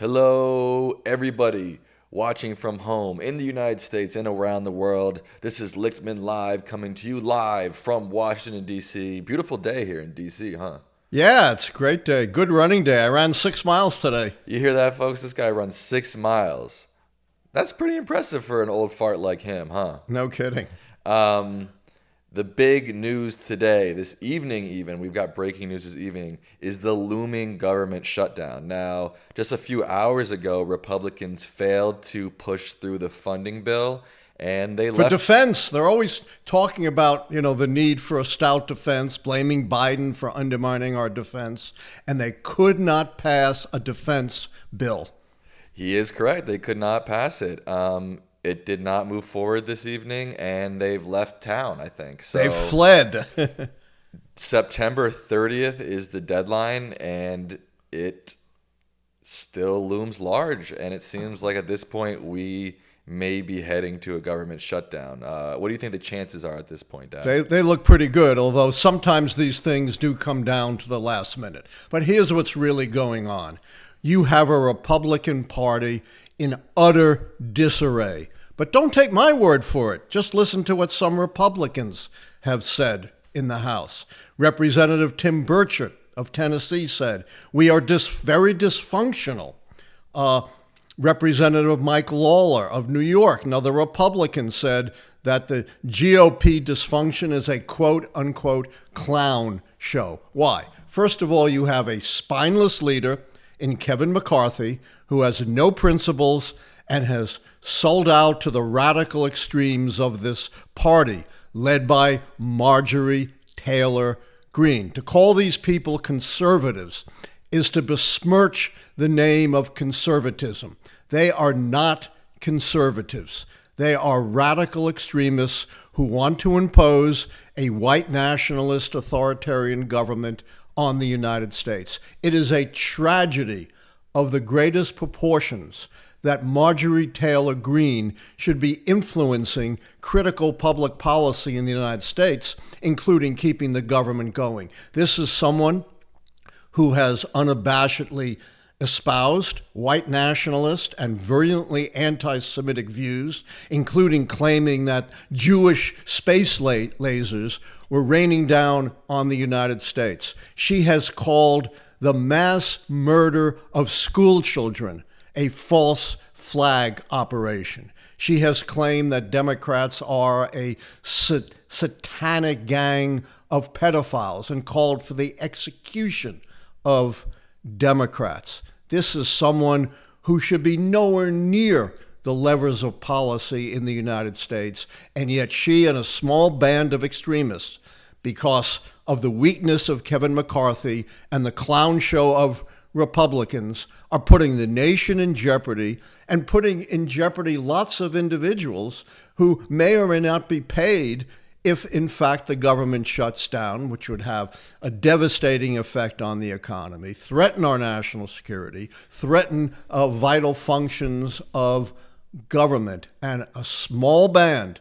Hello, everybody watching from home in the United States and around the world. This is Lichtman Live coming to you live from Washington, D.C. Beautiful day here in D.C., huh? Yeah, it's a great day. Good running day. I ran 6 miles today. You hear that, folks? This guy runs 6 miles. That's pretty impressive for an old fart like him, huh? No kidding. The big news today, this evening even, we've got breaking news this evening, is the looming government shutdown. Now, just a few hours ago, Republicans failed to push through the funding bill, and they For left... defense, they're always talking about, the need for a stout defense, blaming Biden for undermining our defense, and they could not pass a defense bill. He is correct. They could not pass it. It did not move forward this evening, and they've left town, I think. So They fled. September 30th is the deadline, and it still looms large. And it seems like at this point we may be heading to a government shutdown. What do you think the chances are at this point, Dad? They look pretty good, although sometimes these things do come down to the last minute. But here's what's really going on. You have a Republican Party in utter disarray. But don't take my word for it. Just listen to what some Republicans have said in the House. Representative Tim Burchett of Tennessee said, "We are very dysfunctional." Representative Mike Lawler of New York, another Republican, said that the GOP dysfunction is a quote-unquote clown show. Why? First of all, you have a spineless leader in Kevin McCarthy, who has no principles and has sold out to the radical extremes of this party, led by Marjorie Taylor Greene. To call these people conservatives is to besmirch the name of conservatism. They are not conservatives. They are radical extremists who want to impose a white nationalist authoritarian government on the United States. It is a tragedy of the greatest proportions that Marjorie Taylor Greene should be influencing critical public policy in the United States, including keeping the government going. This is someone who has unabashedly espoused white nationalist and virulently anti-Semitic views, including claiming that Jewish space lasers were raining down on the United States. She has called the mass murder of school children a false flag operation. She has claimed that Democrats are a satanic gang of pedophiles and called for the execution of Democrats. This is someone who should be nowhere near the levers of policy in the United States, and yet she and a small band of extremists, because of the weakness of Kevin McCarthy and the clown show of Republicans, are putting the nation in jeopardy and putting in jeopardy lots of individuals who may or may not be paid if, in fact, the government shuts down, which would have a devastating effect on the economy, threaten our national security, threaten vital functions of government. And a small band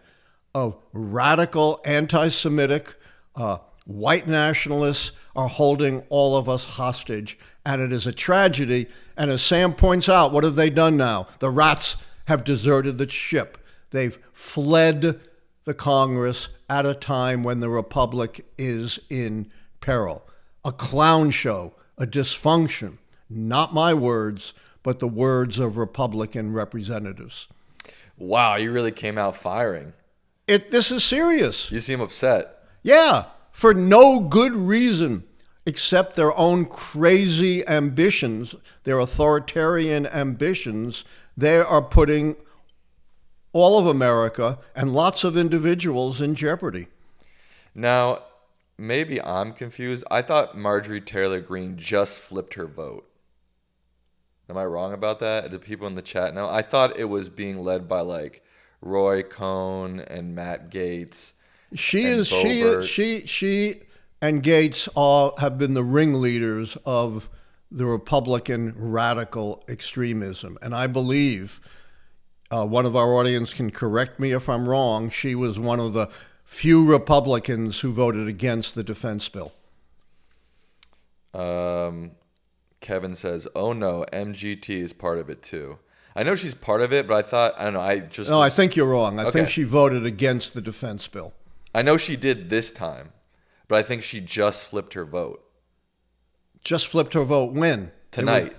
of radical anti-Semitic white nationalists are holding all of us hostage. And it is a tragedy. And as Sam points out, what have they done now? The rats have deserted the ship. They've fled the Congress at a time when the Republic is in peril. A clown show, a dysfunction. Not my words, but the words of Republican representatives. Wow, you really came out firing. This is serious. You seem upset. Yeah, for no good reason except their own crazy ambitions, their authoritarian ambitions. They are putting all of America and lots of individuals in jeopardy. Now, maybe I'm confused. I thought Marjorie Taylor Greene just flipped her vote. Am I wrong about that? Do people in the chat know? I thought it was being led by like Roy Cohn and Matt Gaetz. She and Gaetz have been the ringleaders of the Republican radical extremism. And I believe one of our audience can correct me if I'm wrong. She was one of the few Republicans who voted against the defense bill. Kevin says, "Oh no, MGT is part of it too." I know she's part of it, but I don't know. No, I think you're wrong. I Okay. think she voted against the defense bill. I know she did this time, but I think she just flipped her vote Just flipped her vote when? tonight.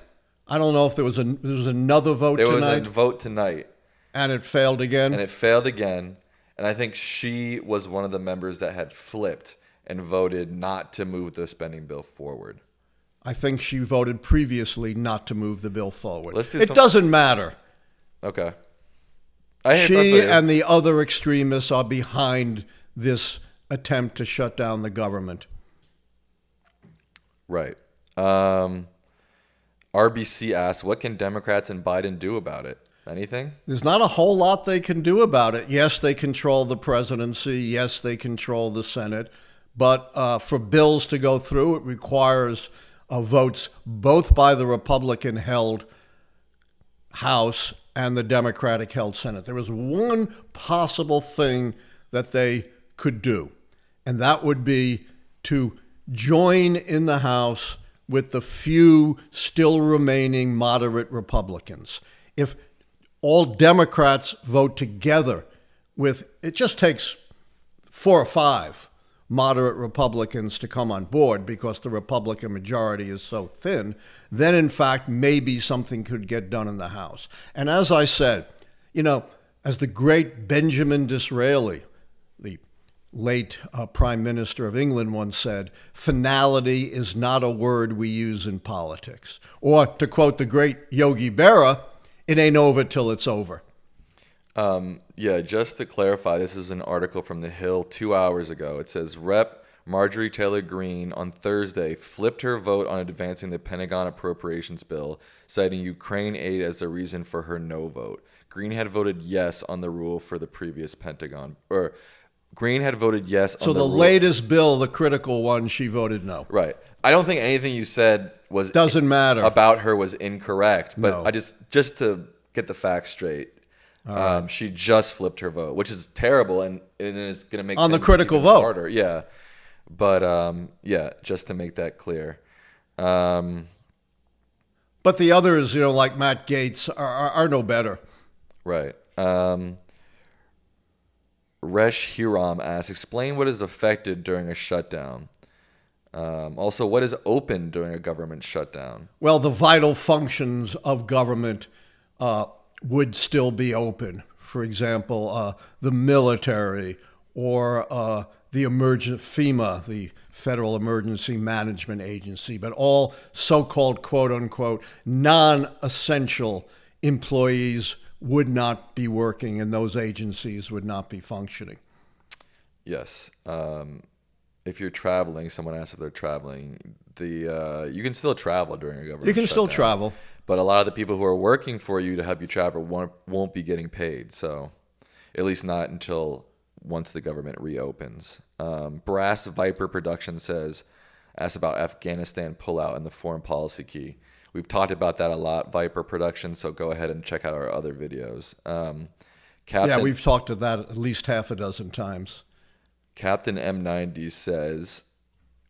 I don't know if there was another vote There tonight. was a vote tonight, And it failed again? and it failed again. And I think she was one of the members that had flipped and voted not to move the spending bill forward. I think she voted previously not to move the bill forward. It doesn't matter. Okay. She and the other extremists are behind this attempt to shut down the government. Right. RBC asks, what can Democrats and Biden do about it? Anything? There's not a whole lot they can do about it. Yes, they control the presidency. Yes, they control the Senate. But for bills to go through, it requires votes both by the Republican-held House and the Democratic-held Senate. There is one possible thing that they could do, and that would be to join in the House with the few still remaining moderate Republicans. If all Democrats vote together with, it just takes 4 or 5 moderate Republicans to come on board because the Republican majority is so thin, then in fact maybe something could get done in the House. And as I said, as the great Benjamin Disraeli, the late Prime Minister of England, once said, finality is not a word we use in politics. Or to quote the great Yogi Berra, it ain't over till it's over. Yeah, just to clarify, this is an article from The Hill 2 hours ago. It says, Rep. Marjorie Taylor Greene on Thursday flipped her vote on advancing the Pentagon appropriations bill, citing Ukraine aid as the reason for her no vote. Greene had voted yes on the rule for the previous Pentagon, or Greene had voted yes on So the rule. latest bill, the critical one, she voted no. Right. I don't think anything you said doesn't matter about her was incorrect, but No. I just to get the facts straight. She just flipped her vote, which is terrible, and it's going to make on the things critical even vote. harder. Yeah, but yeah, just to make that clear. But the others, like Matt Gaetz, are no better. Right. Resh Hiram asks, explain what is affected during a shutdown. Also, what is open during a government shutdown? Well, the vital functions of government would still be open. For example, the military or the FEMA, the Federal Emergency Management Agency, but all so-called quote-unquote non-essential employees would not be working and those agencies would not be functioning. Yes. If you're traveling, someone asks if they're traveling, you can still travel during a government You can still shutdown. travel. But a lot of the people who are working for you to help you travel won't be getting paid. So at least not until once the government reopens. Brass Viper Production asks about Afghanistan pullout and the foreign policy key. We've talked about that a lot, Viper Production, so go ahead and check out our other videos. We've talked about that at least half a dozen times. Captain M90 says,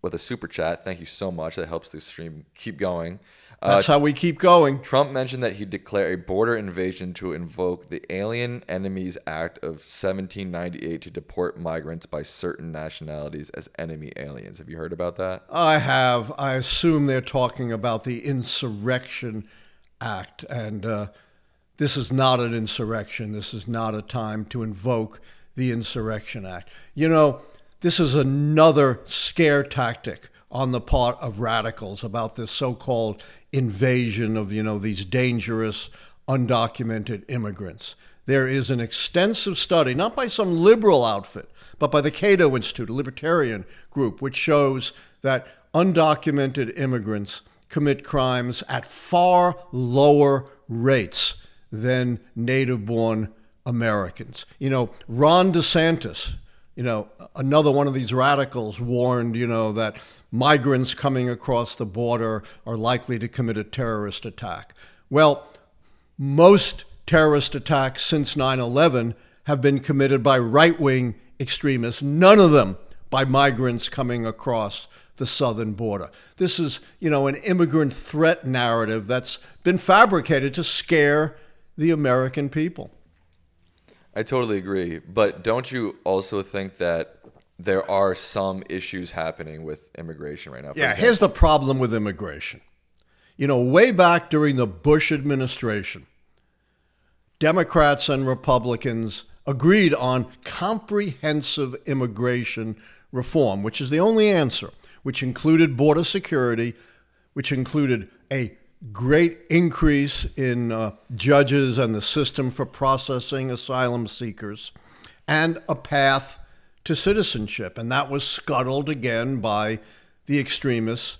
with a super chat, thank you so much. That helps the stream keep going. That's how we keep going. Trump mentioned that he'd declare a border invasion to invoke the Alien Enemies Act of 1798 to deport migrants by certain nationalities as enemy aliens. Have you heard about that? I have. I assume they're talking about the Insurrection Act. And this is not an insurrection. This is not a time to invoke the Insurrection Act. This is another scare tactic on the part of radicals about this so-called invasion of, these dangerous, undocumented immigrants. There is an extensive study, not by some liberal outfit, but by the Cato Institute, a libertarian group, which shows that undocumented immigrants commit crimes at far lower rates than native-born Americans. Ron DeSantis, another one of these radicals warned, that migrants coming across the border are likely to commit a terrorist attack. Well, most terrorist attacks since 9/11 have been committed by right-wing extremists, none of them by migrants coming across the southern border. This is, an immigrant threat narrative that's been fabricated to scare the American people. I totally agree. But don't you also think that there are some issues happening with immigration right now? Yeah, here's the problem with immigration. Way back during the Bush administration, Democrats and Republicans agreed on comprehensive immigration reform, which is the only answer, which included border security, which included a great increase in judges and the system for processing asylum seekers, and a path to citizenship. And that was scuttled again by the extremists.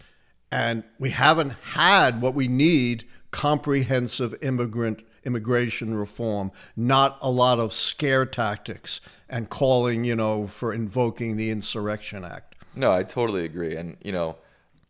And we haven't had what we need, comprehensive immigration reform, not a lot of scare tactics and calling, for invoking the Insurrection Act. No, I totally agree. And,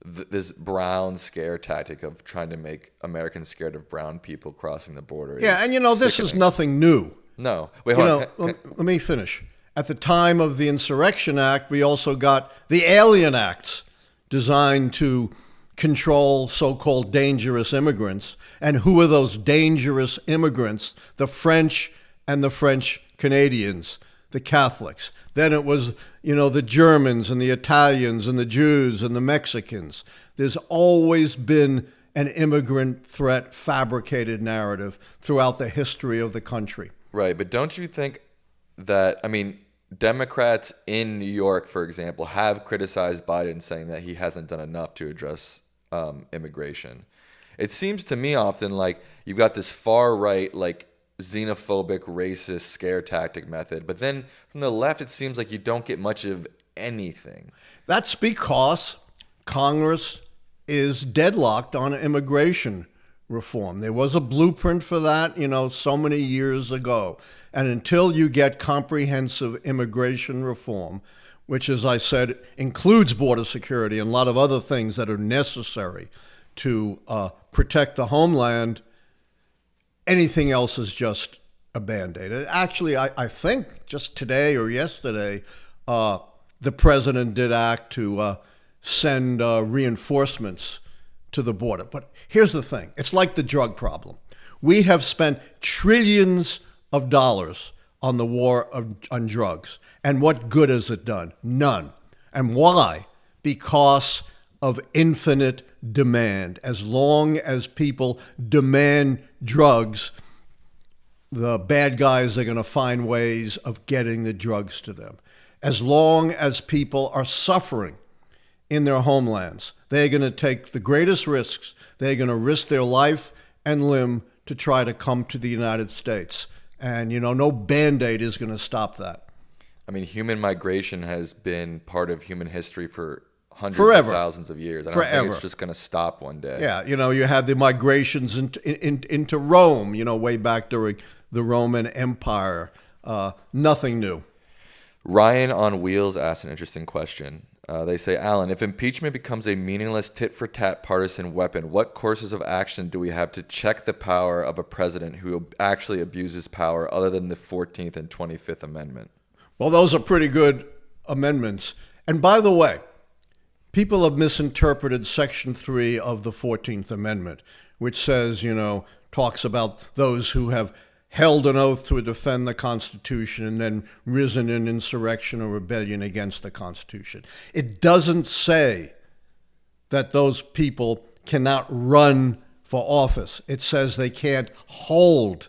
this brown scare tactic of trying to make Americans scared of brown people crossing the border. Yeah, and this is nothing new. No. Wait, hold on. Let me finish. At the time of the Insurrection Act, we also got the Alien Acts designed to control so-called dangerous immigrants. And who are those dangerous immigrants? The French and the French Canadians, the Catholics. Then it was, the Germans and the Italians and the Jews and the Mexicans. There's always been an immigrant threat fabricated narrative throughout the history of the country. Right, but don't you think that, Democrats in New York, for example, have criticized Biden, saying that he hasn't done enough to address immigration. It seems to me often like you've got this far right, like xenophobic, racist scare tactic method, but then from the left, it seems like you don't get much of anything. That's because Congress is deadlocked on immigration reform. There was a blueprint for that, so many years ago. And until you get comprehensive immigration reform, which, as I said, includes border security and a lot of other things that are necessary to protect the homeland, anything else is just a Band-Aid. And actually, I think just today or yesterday, the president did act to send reinforcements to the border. But here's the thing. It's like the drug problem. We have spent trillions of dollars on the war on drugs. And what good has it done? None. And why? Because of infinite demand. As long as people demand drugs, the bad guys are going to find ways of getting the drugs to them. As long as people are suffering in their homelands, they're going to take the greatest risks. They're going to risk their life and limb to try to come to the United States. And, no Band-Aid is going to stop that. Human migration has been part of human history for hundreds Forever. of thousands of years. I don't think it's just going to stop one day. Yeah, you had the migrations into Rome, way back during the Roman Empire. Nothing new. Ryan on Wheels asked an interesting question. They say, Allan, if impeachment becomes a meaningless tit-for-tat partisan weapon, what courses of action do we have to check the power of a president who actually abuses power other than the 14th and 25th Amendment? Well, those are pretty good amendments. And by the way, people have misinterpreted Section 3 of the 14th Amendment, which says, talks about those who have held an oath to defend the Constitution and then risen in insurrection or rebellion against the Constitution. It doesn't say that those people cannot run for office. It says they can't hold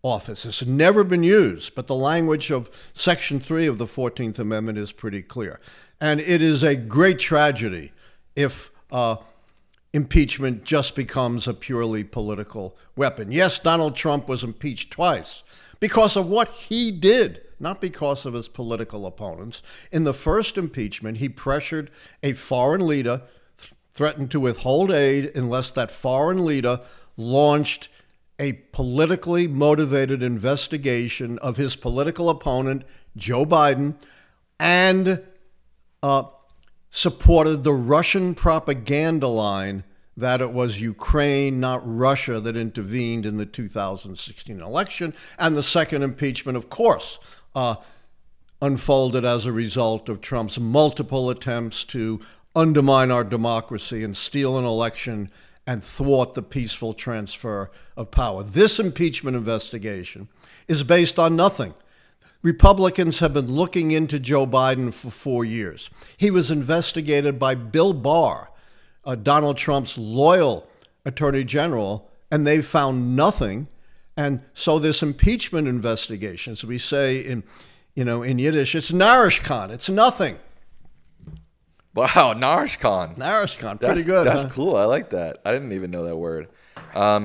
office. It's never been used, but the language of Section 3 of the 14th Amendment is pretty clear. And it is a great tragedy if impeachment just becomes a purely political weapon. Yes, Donald Trump was impeached twice because of what he did, not because of his political opponents. In the first impeachment, he pressured a foreign leader, threatened to withhold aid unless that foreign leader launched a politically motivated investigation of his political opponent, Joe Biden, and supported the Russian propaganda line that it was Ukraine, not Russia, that intervened in the 2016 election. And the second impeachment, of course, unfolded as a result of Trump's multiple attempts to undermine our democracy and steal an election and thwart the peaceful transfer of power. This impeachment investigation is based on nothing. Republicans have been looking into Joe Biden for 4 years. He was investigated by Bill Barr, Donald Trump's loyal attorney general, and they found nothing. And so this impeachment investigation, as we say in Yiddish, it's Narishkan. It's nothing. Wow, Narishkan. Narishkan, pretty good. That's cool. I like that. I didn't even know that word.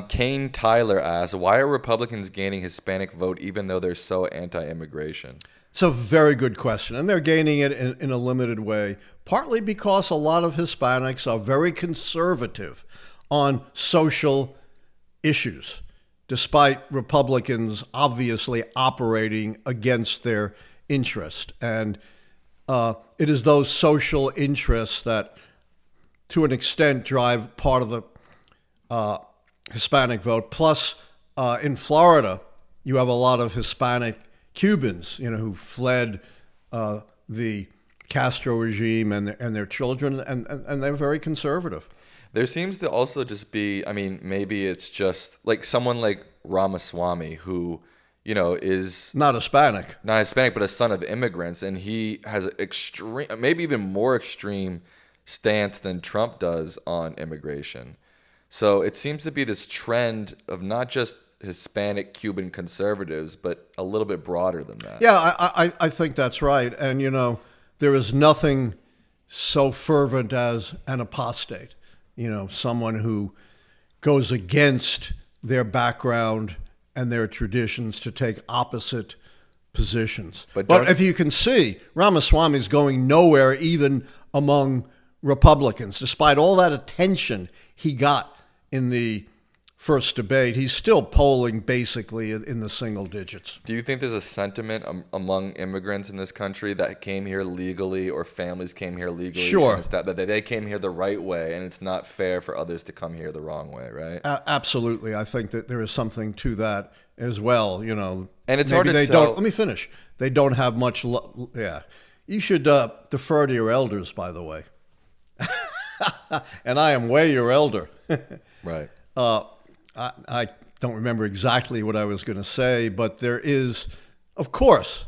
Kane Tyler asks, why are Republicans gaining Hispanic vote even though they're so anti-immigration? It's a very good question, and they're gaining it in a limited way, partly because a lot of Hispanics are very conservative on social issues, despite Republicans obviously operating against their interest. And it is those social interests that, to an extent, drive part of the Hispanic vote. Plus, in Florida, you have a lot of Hispanic Cubans, who fled the Castro regime and their children, and they're very conservative. There seems to also just be, maybe it's just like someone like Ramaswamy who, is not Hispanic, but a son of immigrants, and he has an extreme, maybe even more extreme stance than Trump does on immigration. So it seems to be this trend of not just Hispanic Cuban conservatives, but a little bit broader than that. Yeah, I think that's right. And, there is nothing so fervent as an apostate, someone who goes against their background and their traditions to take opposite positions. But if you can see, Ramaswamy is going nowhere even among Republicans. Despite all that attention he got in the first debate, he's still polling basically in the single digits. Do you think there's a sentiment among immigrants in this country that came here legally, or families came here legally? Sure. That they came here the right way, and it's not fair for others to come here the wrong way, right? Absolutely. I think that there is something to that as well, And it's hard to tell. Let me finish. They don't have much. Yeah. You should defer to your elders, by the way. And I am way your elder. Right. I don't remember exactly what I was going to say, but there is, of course,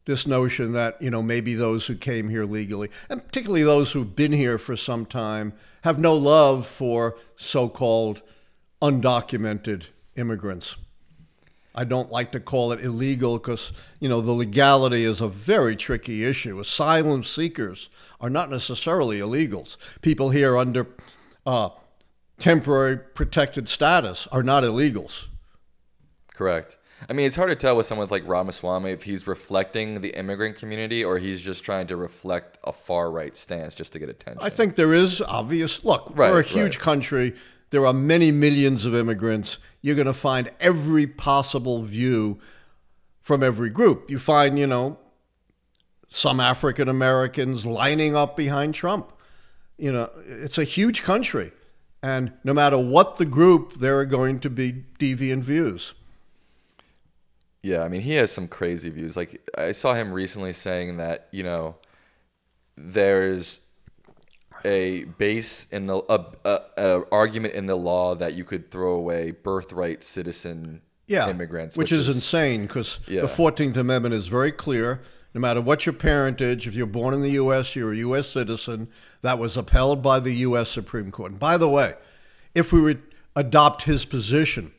this notion that, maybe those who came here legally, and particularly those who've been here for some time, have no love for so-called undocumented immigrants. I don't like to call it illegal because, the legality is a very tricky issue. Asylum seekers are not necessarily illegals. People here under temporary protected status are not illegals. Correct. It's hard to tell with someone like Ramaswamy if he's reflecting the immigrant community or he's just trying to reflect a far-right stance just to get attention. I think there is obvious. Look, we're a huge country. There are many millions of immigrants. You're going to find every possible view from every group. You find, some African Americans lining up behind Trump. It's a huge country. And no matter what the group, there are going to be deviant views. Yeah, he has some crazy views. Like, I saw him recently saying that, there's a base in the argument in the law that you could throw away birthright citizen immigrants, which is insane because the 14th Amendment is very clear. No matter what your parentage, if you're born in the U.S., you're a U.S. citizen. That was upheld by the U.S. Supreme Court. And by the way, if we would adopt his position,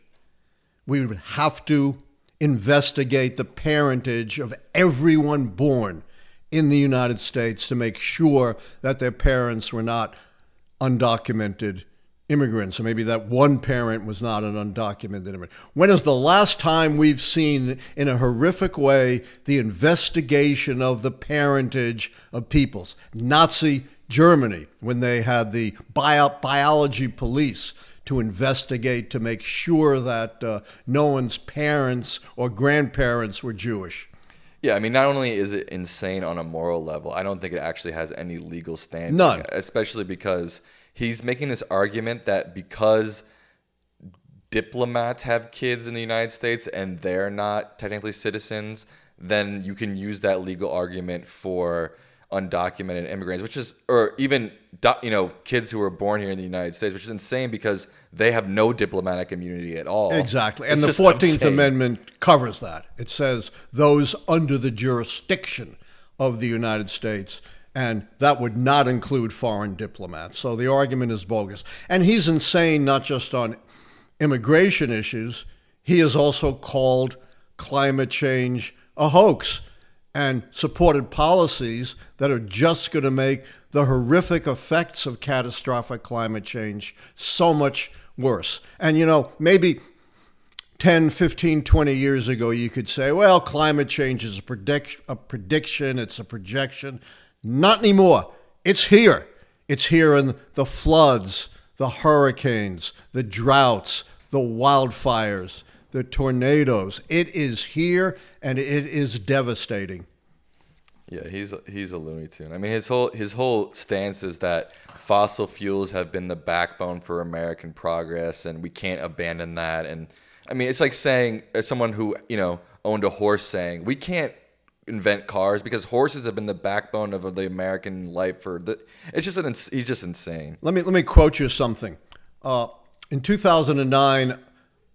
we would have to investigate the parentage of everyone born in the United States to make sure that their parents were not undocumented immigrants, or maybe that one parent was not an undocumented immigrant. When is the last time we've seen, in a horrific way, the investigation of the parentage of peoples? Nazi Germany, when they had the biology police to investigate to make sure that no one's parents or grandparents were Jewish. Yeah, not only is it insane on a moral level, I don't think it actually has any legal standing. None. Especially because he's making this argument that because diplomats have kids in the United States and they're not technically citizens, then you can use that legal argument for undocumented immigrants, which is, or even, kids who were born here in the United States, which is insane because they have no diplomatic immunity at all. Exactly. And It's the just 14th insane. Amendment covers that. It says those under the jurisdiction of the United States, and that would not include foreign diplomats. So the argument is bogus. And he's insane not just on immigration issues. He has also called climate change a hoax and supported policies that are just going to make the horrific effects of catastrophic climate change so much worse. And, maybe 10, 15, 20 years ago, you could say, well, climate change is a prediction, it's a projection. Not anymore. It's here. It's here in the floods, the hurricanes, the droughts, the wildfires, the tornadoes. It is here, and it is devastating. Yeah, he's a Looney Tune. I mean, his whole stance is that fossil fuels have been the backbone for American progress, and we can't abandon that. And I mean, it's like saying, as someone who owned a horse, saying we can't invent cars because horses have been the backbone of the American life it's just he's just insane. Let me quote you something. In 2009,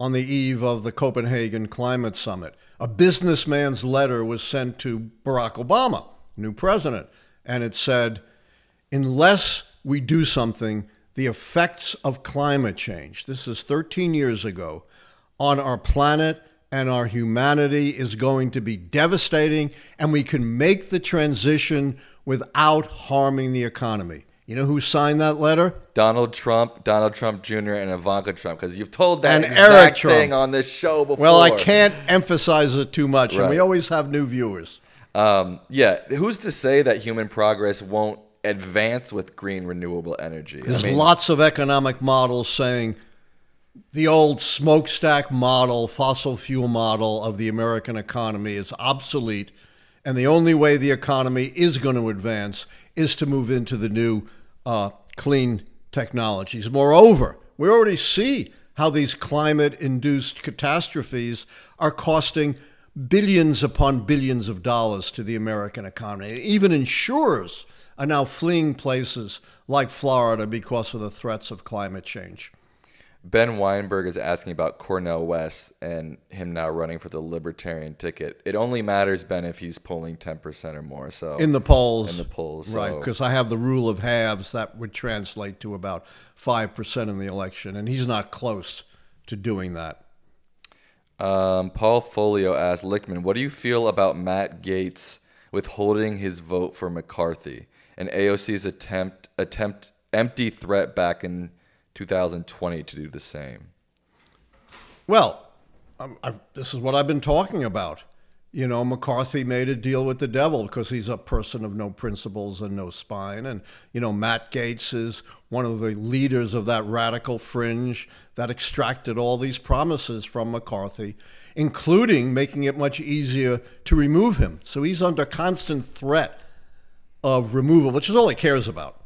on the eve of the Copenhagen Climate Summit, a businessman's letter was sent to Barack Obama, new president, and it said, unless we do something, the effects of climate change, this is 13 years ago, on our planet and our humanity is going to be devastating, and we can make the transition without harming the economy. You know who signed that letter? Donald Trump Jr., and Ivanka Trump, because you've told that And exact Eric Trump. thing on this show before. Well, I can't emphasize it too much, and we Right. always have new viewers. Who's to say that human progress won't advance with green renewable energy? There's lots of economic models saying the old smokestack model, fossil fuel model of the American economy is obsolete, and the only way the economy is going to advance is to move into the new clean technologies. Moreover, we already see how these climate-induced catastrophes are costing billions upon billions of dollars to the American economy. Even insurers are now fleeing places like Florida because of the threats of climate change. Ben Weinberg is asking about Cornel West and him now running for the Libertarian ticket. It only matters, Ben, if he's polling 10% or more. So In the polls. so. Right, because I have the rule of halves. That would translate to about 5% in the election, and he's not close to doing that. Paul Folio asked Lichtman, what do you feel about Matt Gaetz withholding his vote for McCarthy and AOC's attempt empty threat back in 2020 to do the same? Well, this is what I've been talking about. McCarthy made a deal with the devil because he's a person of no principles and no spine. And, Matt Gaetz is one of the leaders of that radical fringe that extracted all these promises from McCarthy, including making it much easier to remove him. So he's under constant threat of removal, which is all he cares about.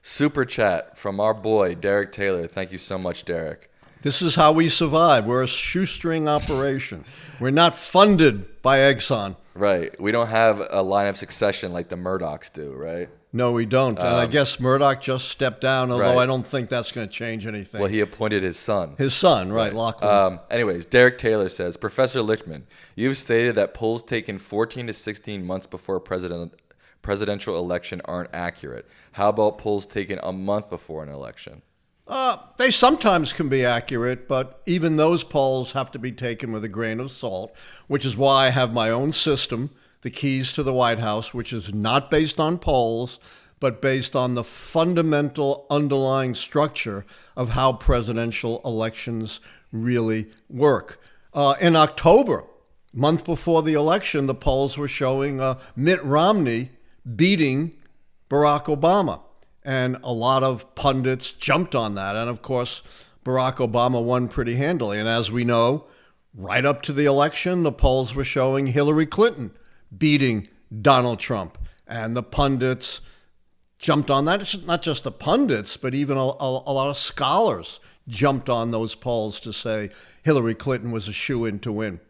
Super chat from our boy, Derek Taylor. Thank you so much, Derek. This is how we survive. We're a shoestring operation. We're not funded by Exxon. Right. We don't have a line of succession like the Murdochs do, right? No, we don't. And I guess Murdoch just stepped down, although Right. I don't think that's going to change anything. Well, he appointed his son. His son, right, Lachlan. Anyways, Derek Taylor says, Professor Lichtman, you've stated that polls taken 14 to 16 months before presidential election aren't accurate. How about polls taken a month before an election? They sometimes can be accurate, but even those polls have to be taken with a grain of salt, which is why I have my own system, the Keys to the White House, which is not based on polls, but based on the fundamental underlying structure of how presidential elections really work. In October, month before the election, the polls were showing Mitt Romney beating Barack Obama. And a lot of pundits jumped on that. And of course, Barack Obama won pretty handily. And as we know, right up to the election, the polls were showing Hillary Clinton beating Donald Trump. And the pundits jumped on that. It's not just the pundits, but even a lot of scholars jumped on those polls to say Hillary Clinton was a shoo-in to win.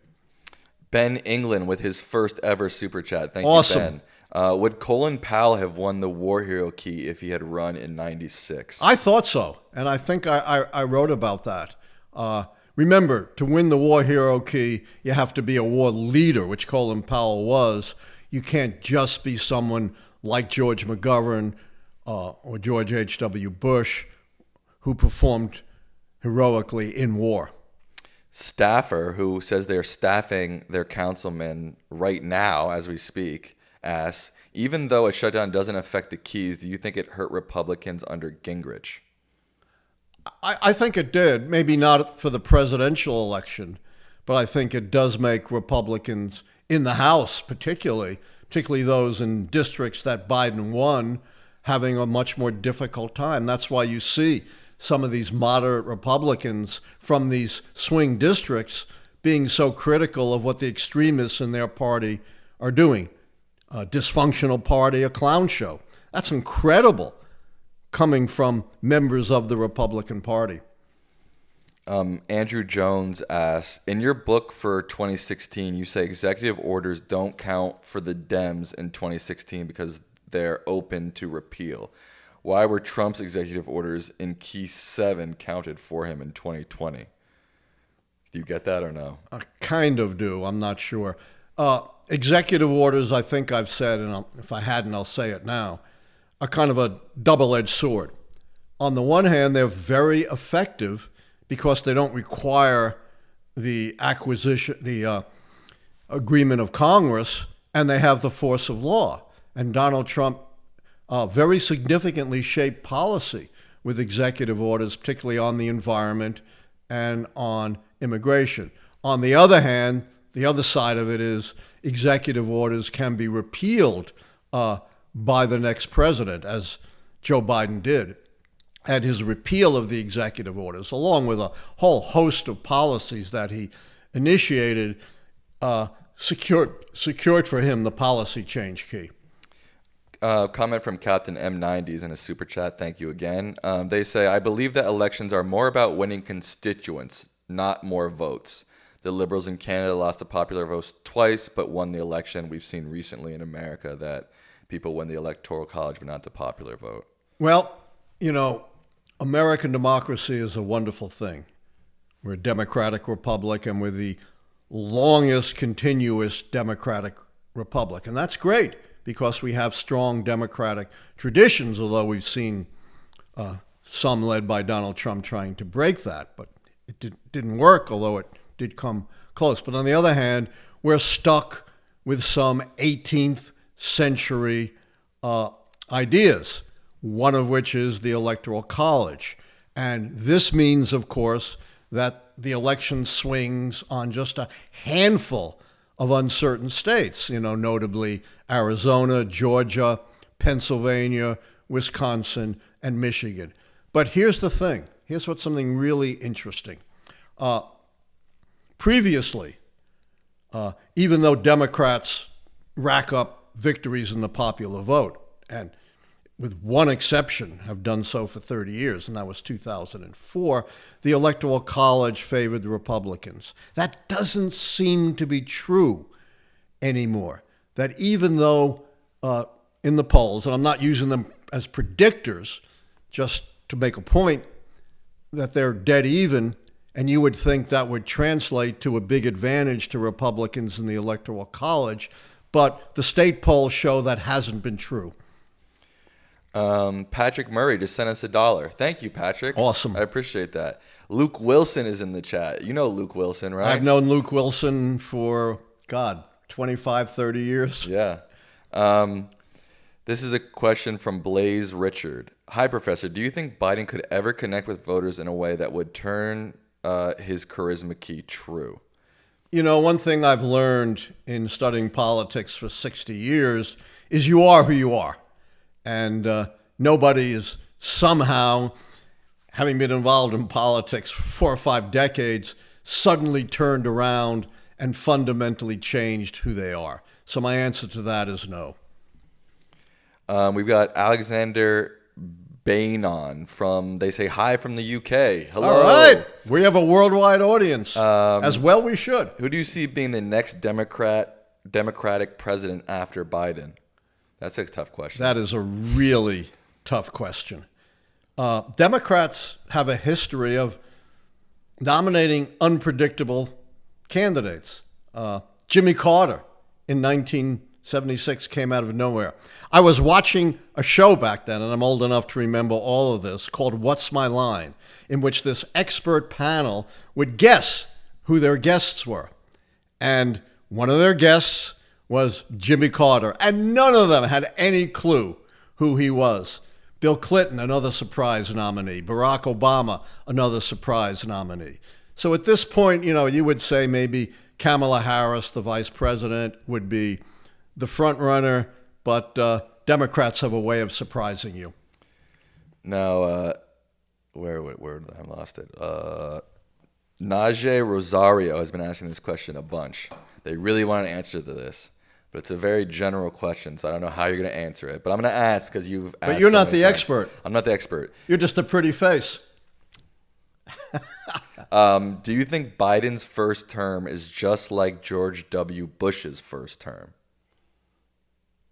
Ben England with his first ever super chat. Thank Awesome. you, Ben. Would Colin Powell have won the War Hero key if he had run in '96? I thought so, and I think I wrote about that. Remember, to win the War Hero key, you have to be a war leader, which Colin Powell was. You can't just be someone like George McGovern or George H.W. Bush, who performed heroically in war. Staffer, who says they're staffing their councilmen right now as we speak, asks, even though a shutdown doesn't affect the keys, do you think it hurt Republicans under Gingrich? I think it did. Maybe not for the presidential election, but I think it does make Republicans in the House, particularly those in districts that Biden won, having a much more difficult time. That's why you see some of these moderate Republicans from these swing districts being so critical of what the extremists in their party are doing. A dysfunctional party, a clown show. That's incredible coming from members of the Republican Party. Andrew Jones asks, in your book for 2016, you say executive orders don't count for the Dems in 2016 because they're open to repeal. Why were Trump's executive orders in Key 7 counted for him in 2020? Do you get that or no? I kind of do. I'm not sure. Executive orders, I think I've said, and if I hadn't, I'll say it now, are kind of a double-edged sword. On the one hand, they're very effective because they don't require the agreement of Congress, and they have the force of law. And Donald Trump very significantly shaped policy with executive orders, particularly on the environment and on immigration. On the other hand, the other side of it is executive orders can be repealed by the next president, as Joe Biden did. And his repeal of the executive orders, along with a whole host of policies that he initiated, secured for him the policy change key. Comment from Captain M90s in a super chat. Thank you again. They say, I believe that elections are more about winning constituents, not more votes. The Liberals in Canada lost the popular vote twice, but won the election. We've seen recently in America that people win the Electoral College, but not the popular vote. Well, American democracy is a wonderful thing. We're a democratic republic, and we're the longest continuous democratic republic. And that's great because we have strong democratic traditions, although we've seen some led by Donald Trump trying to break that. But it didn't work, although it did come close. But on the other hand, we're stuck with some 18th century ideas, one of which is the Electoral College. And this means, of course, that the election swings on just a handful of uncertain states, notably Arizona, Georgia, Pennsylvania, Wisconsin, and Michigan. But here's the thing. Here's what's something really interesting. Previously, even though Democrats rack up victories in the popular vote, and with one exception have done so for 30 years, and that was 2004, the Electoral College favored the Republicans. That doesn't seem to be true anymore. That even though in the polls, and I'm not using them as predictors, just to make a point, that they're dead even, and you would think that would translate to a big advantage to Republicans in the Electoral College, but the state polls show that hasn't been true. Patrick Murray just sent us $1. Thank you, Patrick. Awesome. I appreciate that. Luke Wilson is in the chat. You know Luke Wilson, right? I've known Luke Wilson for, 25, 30 years. Yeah. This is a question from Blaze Richard. Hi, Professor. Do you think Biden could ever connect with voters in a way that would turn his charisma key true? One thing I've learned in studying politics for 60 years is you are who you are. And nobody is somehow, having been involved in politics for 4 or 5 decades, suddenly turned around and fundamentally changed who they are. So my answer to that is no. We've got Alexander Bainon from, they say hi from the UK. Hello. All right. We have a worldwide audience. As well we should. Who do you see being the next Democratic president after Biden? That's a tough question. That is a really tough question. Democrats have a history of nominating unpredictable candidates. Jimmy Carter in 1976 came out of nowhere. I was watching a show back then, and I'm old enough to remember all of this, called What's My Line, in which this expert panel would guess who their guests were. And one of their guests was Jimmy Carter, and none of them had any clue who he was. Bill Clinton, another surprise nominee. Barack Obama, another surprise nominee. So at this point, you would say maybe Kamala Harris, the vice president, would be the front runner, but Democrats have a way of surprising you. Now, where I lost it. Najee Rosario has been asking this question a bunch. They really want an answer to this, but it's a very general question, so I don't know how you're going to answer it. But I'm going to ask because you've asked. But you're so not many the times. expert. I'm not the expert. You're just a pretty face. Do you think Biden's first term is just like George W. Bush's first term?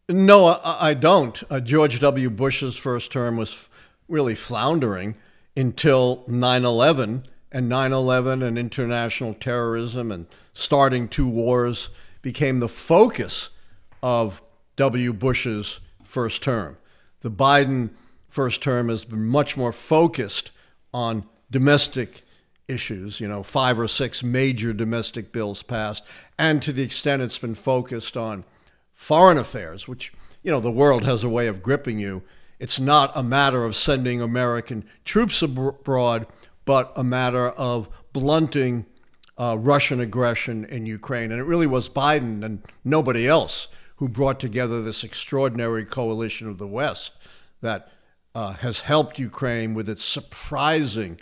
No, I don't. George W. Bush's first term was really floundering until 9/11, and 9/11 and international terrorism and starting two wars became the focus of W. Bush's first term. The Biden first term has been much more focused on domestic issues, 5 or 6 major domestic bills passed, and to the extent it's been focused on foreign affairs, which, the world has a way of gripping you. It's not a matter of sending American troops abroad, but a matter of blunting Russian aggression in Ukraine. And it really was Biden and nobody else who brought together this extraordinary coalition of the West that has helped Ukraine with its surprising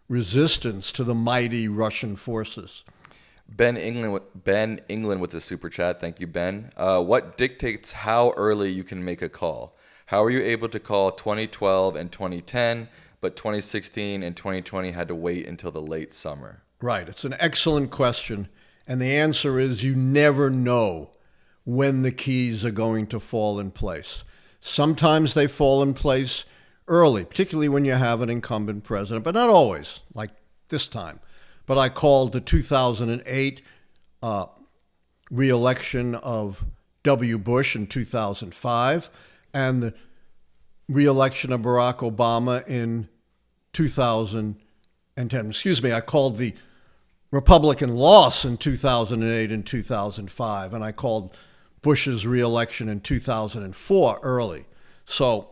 resistance to the mighty Russian forces. Ben England with the super chat. Thank you, Ben. What dictates how early you can make a call? How were you able to call 2012 and 2010, but 2016 and 2020 had to wait until the late summer? Right. It's an excellent question. And the answer is you never know when the keys are going to fall in place. Sometimes they fall in place early, particularly when you have an incumbent president, but not always, like this time. But I called the 2008 re-election of W. Bush in 2005 and the re-election of Barack Obama in 2010. I called the Republican loss in 2008 and 2005, and I called Bush's re-election in 2004 early. So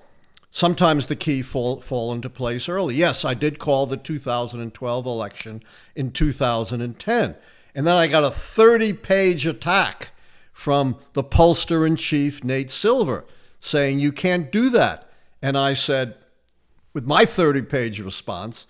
sometimes the key fall into place early. Yes, I did call the 2012 election in 2010. And then I got a 30-page attack from the pollster-in-chief, Nate Silver, saying you can't do that. And I said, with my 30-page response,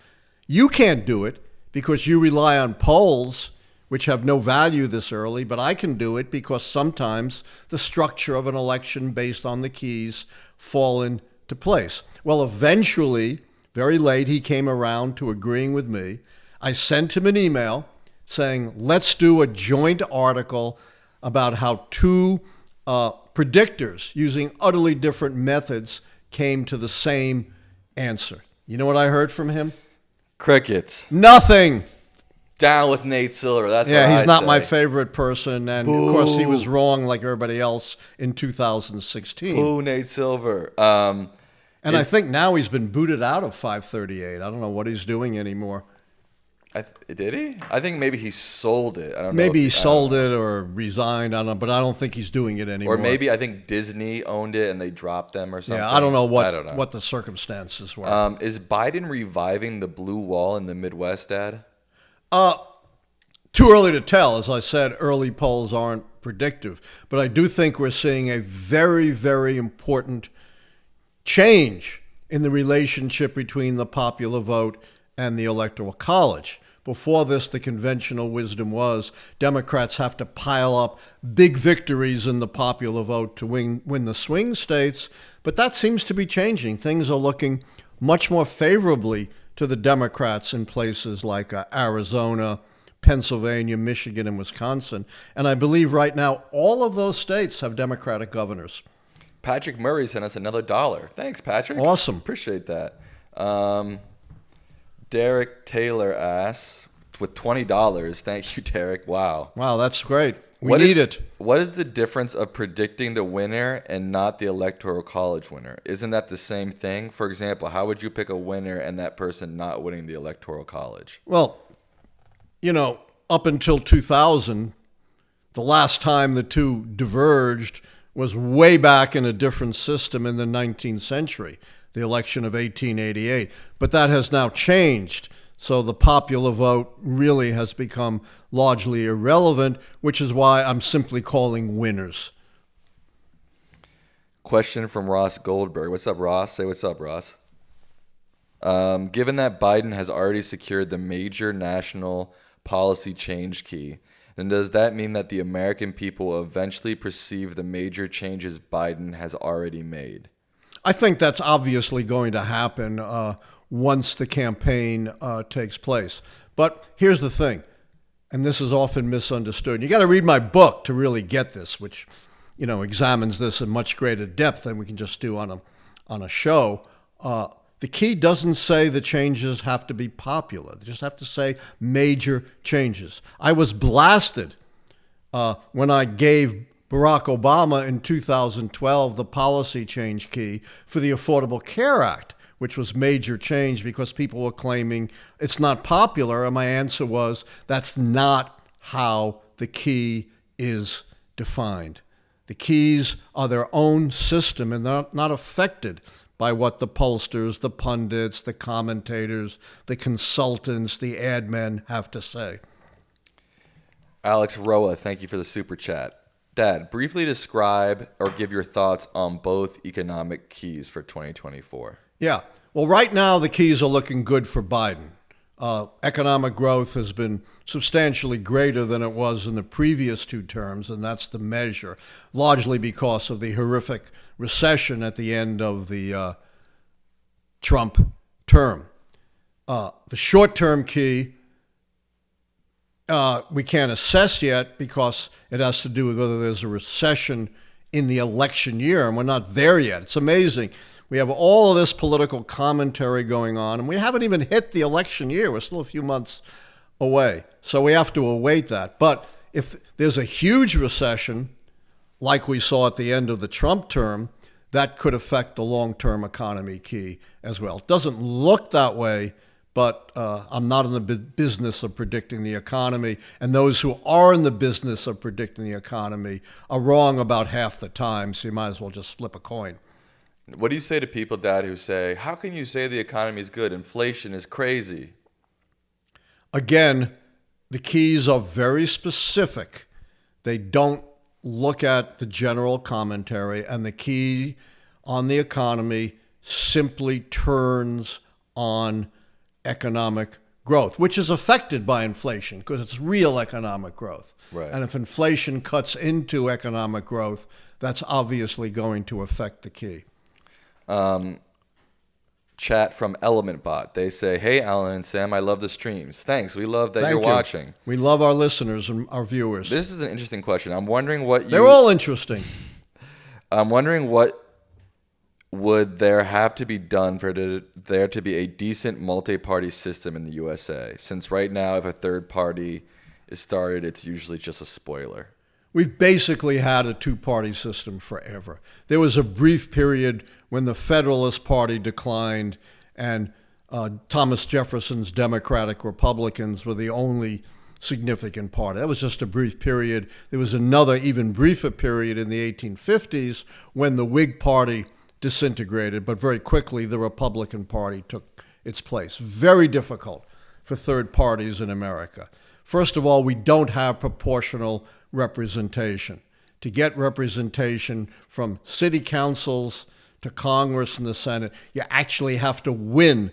you can't do it because you rely on polls, which have no value this early, but I can do it because sometimes the structure of an election based on the keys fall into place. Well, eventually, very late, he came around to agreeing with me. I sent him an email saying, let's do a joint article about how two predictors using utterly different methods came to the same answer. You know what I heard from him? Crickets. Nothing. Down with Nate Silver. That's what he's I not say. my favorite person. And Boo. Of course, he was wrong like everybody else in 2016. Boo, Nate Silver. I think now he's been booted out of 538. I don't know what he's doing anymore. Did he? I think maybe he sold it. I don't know. Maybe he sold it or resigned. I don't know, but I don't think he's doing it anymore. Or maybe I think Disney owned it and they dropped them or something. Yeah, I don't know what the circumstances were. Is Biden reviving the blue wall in the Midwest, Dad? Too early to tell. As I said, early polls aren't predictive. But I do think we're seeing a very, very important change in the relationship between the popular vote and the Electoral College. Before this, the conventional wisdom was Democrats have to pile up big victories in the popular vote to win the swing states. But that seems to be changing. Things are looking much more favorably to the Democrats in places like Arizona, Pennsylvania, Michigan, and Wisconsin. And I believe right now all of those states have Democratic governors. Patrick Murray sent us another $1. Thanks, Patrick. Awesome. Appreciate that. Derek Taylor asks, with $20. Thank you, Derek. Wow. Wow, that's great. We need it. What is the difference of predicting the winner and not the Electoral College winner? Isn't that the same thing? For example, how would you pick a winner and that person not winning the Electoral College? Well, up until 2000, the last time the two diverged was way back in a different system in the 19th century, the election of 1888. But that has now changed. So the popular vote really has become largely irrelevant, which is why I'm simply calling winners. Question from Ross Goldberg. What's up, Ross? Say what's up, Ross. Given that Biden has already secured the major national policy change key, then does that mean that the American people will eventually perceive the major changes Biden has already made? I think that's obviously going to happen once the campaign takes place. But here's the thing, and this is often misunderstood. You got to read my book to really get this, which examines this in much greater depth than we can just do on a show. The key doesn't say the changes have to be popular. They just have to say major changes. I was blasted when I gave Barack Obama in 2012 the policy change key for the Affordable Care Act, which was major change because people were claiming it's not popular. And my answer was, that's not how the key is defined. The keys are their own system, and they're not affected by what the pollsters, the pundits, the commentators, the consultants, the ad men have to say. Alex Roa, thank you for the super chat. Dad, briefly describe or give your thoughts on both economic keys for 2024. Yeah. Well, right now, the keys are looking good for Biden. Economic growth has been substantially greater than it was in the previous two terms, and that's the measure, largely because of the horrific recession at the end of the Trump term. The short-term key, we can't assess yet because it has to do with whether there's a recession in the election year, and we're not there yet. It's amazing. We have all of this political commentary going on, and we haven't even hit the election year. We're still a few months away. So we have to await that. But if there's a huge recession, like we saw at the end of the Trump term, that could affect the long-term economy key as well. It doesn't look that way, but I'm not in the business of predicting the economy. And those who are in the business of predicting the economy are wrong about half the time, so you might as well just flip a coin. What do you say to people, Dad, who say, how can you say the economy is good? Inflation is crazy. Again, the keys are very specific. They don't look at the general commentary, and the key on the economy simply turns on economic growth, which is affected by inflation because it's real economic growth. Right. And if inflation cuts into economic growth, that's obviously going to affect the key. Chat from Element Bot. They say, hey, Allan and Sam, I love the streams. Thanks. We love that you're watching. We love our listeners and our viewers. This is an interesting question. I'm wondering what They're all interesting. I'm wondering what would there have to be done for there to be a decent multi-party system in the USA? Since right now, if a third party is started, it's usually just a spoiler. We've basically had a two-party system forever. There was a brief period when the Federalist Party declined and Thomas Jefferson's Democratic Republicans were the only significant party. That was just a brief period. There was another even briefer period in the 1850s when the Whig Party disintegrated, but very quickly the Republican Party took its place. Very difficult for third parties in America. First of all, we don't have proportional representation. To get representation from city councils to Congress and the Senate, you actually have to win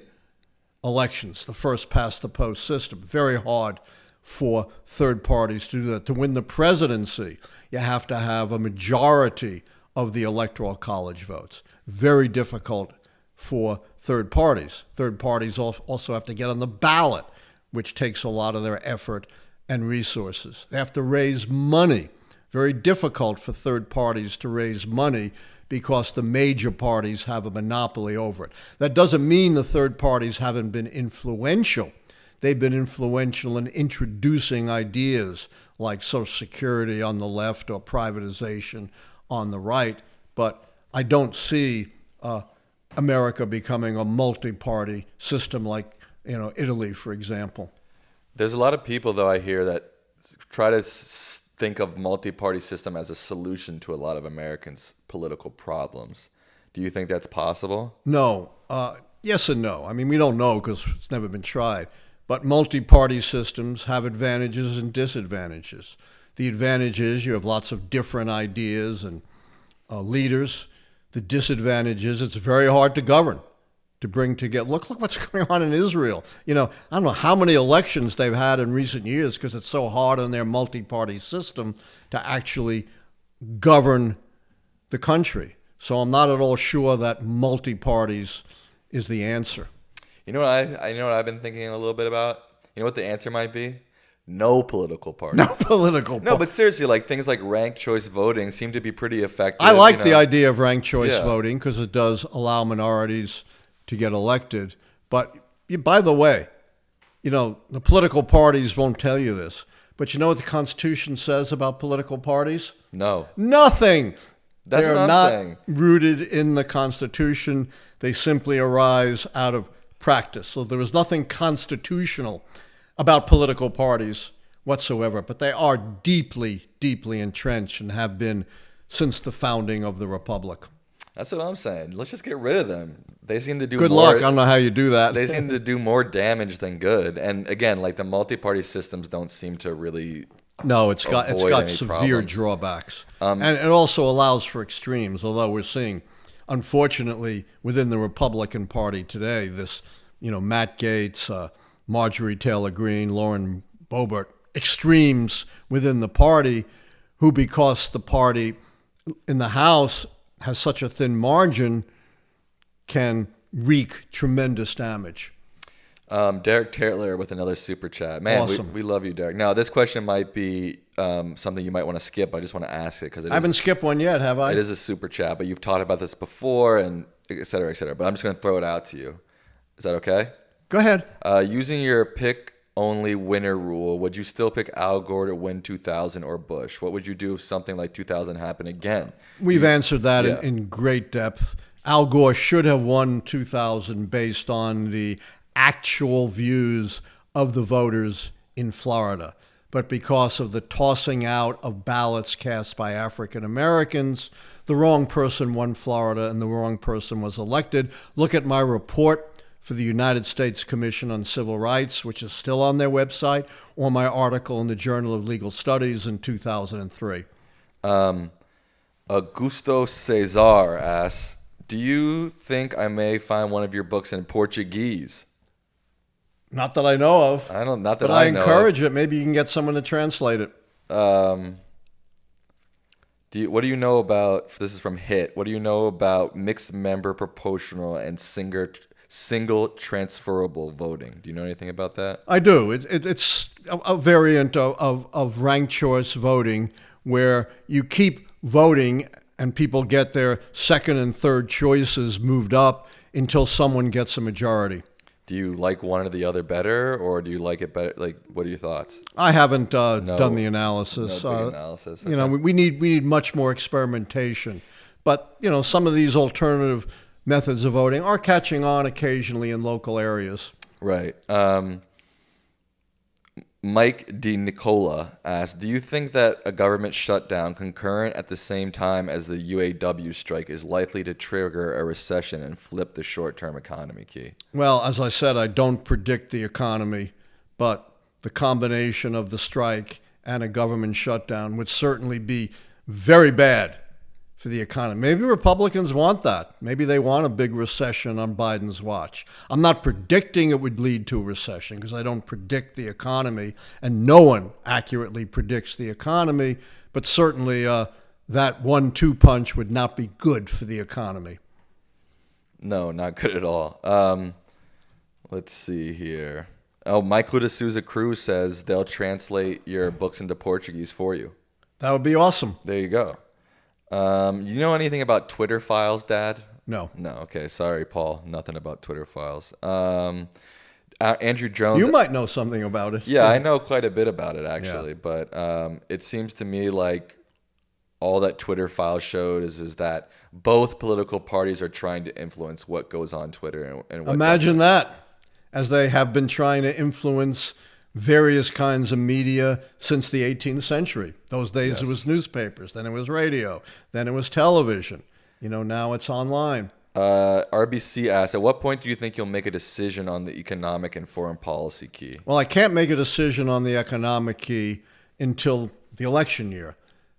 elections, the first past the post system. Very hard for third parties to do that. To win the presidency, you have to have a majority of the Electoral College votes. Very difficult for third parties. Third parties also have to get on the ballot, which takes a lot of their effort and resources. They have to raise money. Very difficult for third parties to raise money because the major parties have a monopoly over it. That doesn't mean the third parties haven't been influential. They've been influential in introducing ideas like Social Security on the left or privatization on the right, but I don't see America becoming a multi-party system like Italy, for example. There's a lot of people, though, I hear that try to think of multi-party system as a solution to a lot of Americans' political problems. Do you think that's possible? No. Yes and no. I mean, we don't know because it's never been tried. But multi-party systems have advantages and disadvantages. The advantage is you have lots of different ideas and leaders. The disadvantage is it's very hard to govern, to bring together. Look what's going on in Israel. I don't know how many elections they've had in recent years because it's so hard on their multi-party system to actually govern the country. So I'm not at all sure that multi-parties is the answer. You know what I've been thinking a little bit about? You know what the answer might be? No political party. No political party. No, but seriously, like things like ranked choice voting seem to be pretty effective. I like the idea of ranked choice voting because it does allow minorities to get elected. But by the way, the political parties won't tell you this. But you know what the Constitution says about political parties? No. Nothing. That's They're what I'm not saying. rooted in the Constitution. They simply arise out of practice. So there is nothing constitutional about political parties whatsoever, but they are deeply, deeply entrenched and have been since the founding of the Republic. That's what I'm saying. Let's just get rid of them. They seem to do good more. luck. I don't know how you do that. They seem to do more damage than good. And again, like the multi-party systems don't seem to really. No, it's got severe problems. drawbacks, and it also allows for extremes. Although we're seeing, unfortunately, within the Republican Party today, this Matt Gaetz, Marjorie Taylor Greene, Lauren Boebert, extremes within the party, who because the party in the House has such a thin margin, can wreak tremendous damage. Derek Taylor with another super chat. Man, awesome. we love you, Derek. Now, this question might be something you might want to skip. I just want to ask it because I haven't skipped one yet, have I? It is a super chat, but you've talked about this before and et cetera, et cetera. But I'm just going to throw it out to you. Is that okay? Go ahead. Using your pick-only winner rule, would you still pick Al Gore to win 2000 or Bush? What would you do if something like 2000 happened again? We've answered that in great depth. Al Gore should have won 2000 based on the actual views of the voters in Florida. But because of the tossing out of ballots cast by African Americans, the wrong person won Florida and the wrong person was elected. Look at my report for the United States Commission on Civil Rights, which is still on their website, or my article in the Journal of Legal Studies in 2003. Augusto Cesar asks, do you think I may find one of your books in Portuguese? Not that I know of. Not that but I know encourage it. Maybe you can get someone to translate it. What do you know about, this is from HIT, what do you know about mixed member proportional and single transferable voting? Do you know anything about that? I do. It's a variant of ranked choice voting where you keep voting and people get their second and third choices moved up until someone gets a majority. Do you like one or the other better, or do you like it better? Like, what are your thoughts? I haven't done the analysis. No big analysis. Okay. We need much more experimentation. But some of these alternative methods of voting are catching on occasionally in local areas. Right. Mike D. Nicola asked, do you think that a government shutdown concurrent at the same time as the UAW strike is likely to trigger a recession and flip the short-term economy key? Well, as I said, I don't predict the economy, but the combination of the strike and a government shutdown would certainly be very bad for the economy. Maybe Republicans want that. Maybe they want a big recession on Biden's watch. I'm not predicting it would lead to a recession because I don't predict the economy, and no one accurately predicts the economy, but certainly that 1-2 punch would not be good for the economy. No, not good at all. Let's see here. Oh, Mike D'Souza Cruz says they'll translate your books into Portuguese for you. That would be awesome. There you go. You know anything about Twitter files, Dad? No. No. Okay. Sorry, Paul. Nothing about Twitter files. Andrew Jones. You might know something about it. Yeah, I know quite a bit about it actually, but it seems to me like all that Twitter file showed is that both political parties are trying to influence what goes on Twitter and what Imagine doesn't. that, as they have been trying to influence various kinds of media since the 18th century. Those days Yes. it was newspapers, then it was radio, then it was television. Now it's online. RBC asks, at what point do you think you'll make a decision on the economic and foreign policy key? Well, I can't make a decision on the economic key until the election year.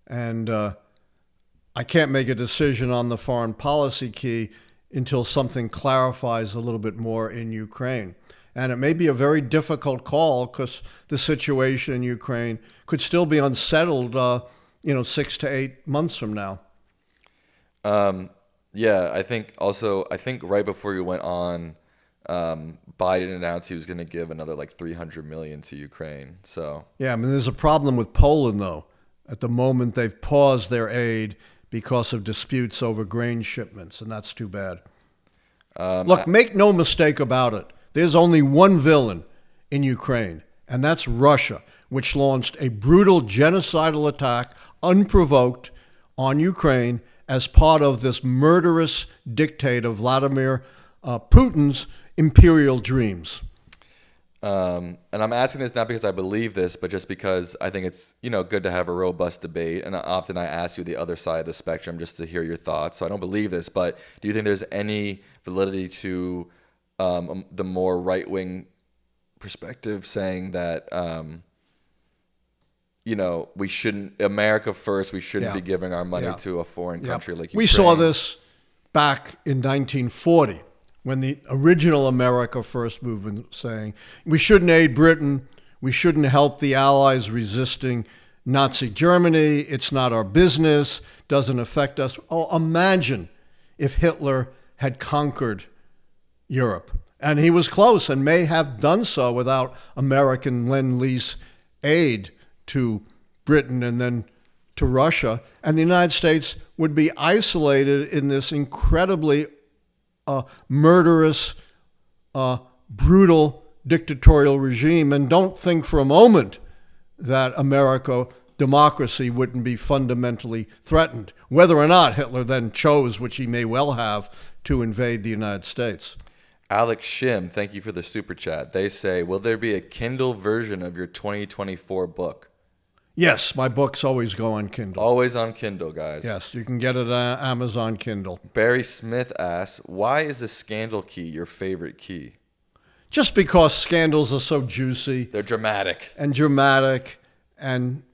And I can't make a decision on the foreign policy key until something clarifies a little bit more in Ukraine. And it may be a very difficult call because the situation in Ukraine could still be unsettled, 6 to 8 months from now. Yeah, I think right before you went on, Biden announced he was going to give another like $300 million to Ukraine. So Yeah, I mean, there's a problem with Poland, though. At the moment, they've paused their aid because of disputes over grain shipments, and that's too bad. Look, make no mistake about it. There's only one villain in Ukraine, and that's Russia, which launched a brutal genocidal attack, unprovoked, on Ukraine as part of this murderous dictator Vladimir Putin's imperial dreams. And I'm asking this not because I believe this, but just because I think it's good to have a robust debate. And often I ask you the other side of the spectrum just to hear your thoughts. So I don't believe this, but do you think there's any validity to the more right-wing perspective saying that we shouldn't, America first, we shouldn't be giving our money to a foreign country like Ukraine? We saw this back in 1940. When the original America First movement saying, we shouldn't aid Britain, we shouldn't help the Allies resisting Nazi Germany, it's not our business, doesn't affect us. Oh, imagine if Hitler had conquered Europe. And he was close and may have done so without American Lend-Lease aid to Britain and then to Russia. And the United States would be isolated in this incredibly murderous, brutal dictatorial regime. And don't think for a moment that democracy wouldn't be fundamentally threatened, whether or not Hitler then chose, which he may well have, to invade the United States. Alex Shim, thank you for the super chat. They say, will there be a Kindle version of your 2024 book? Yes, my books always go on Kindle. Always on Kindle, guys. Yes, you can get it on Amazon Kindle. Barry Smith asks, why is the scandal key your favorite key? Just because scandals are so juicy. They're dramatic. And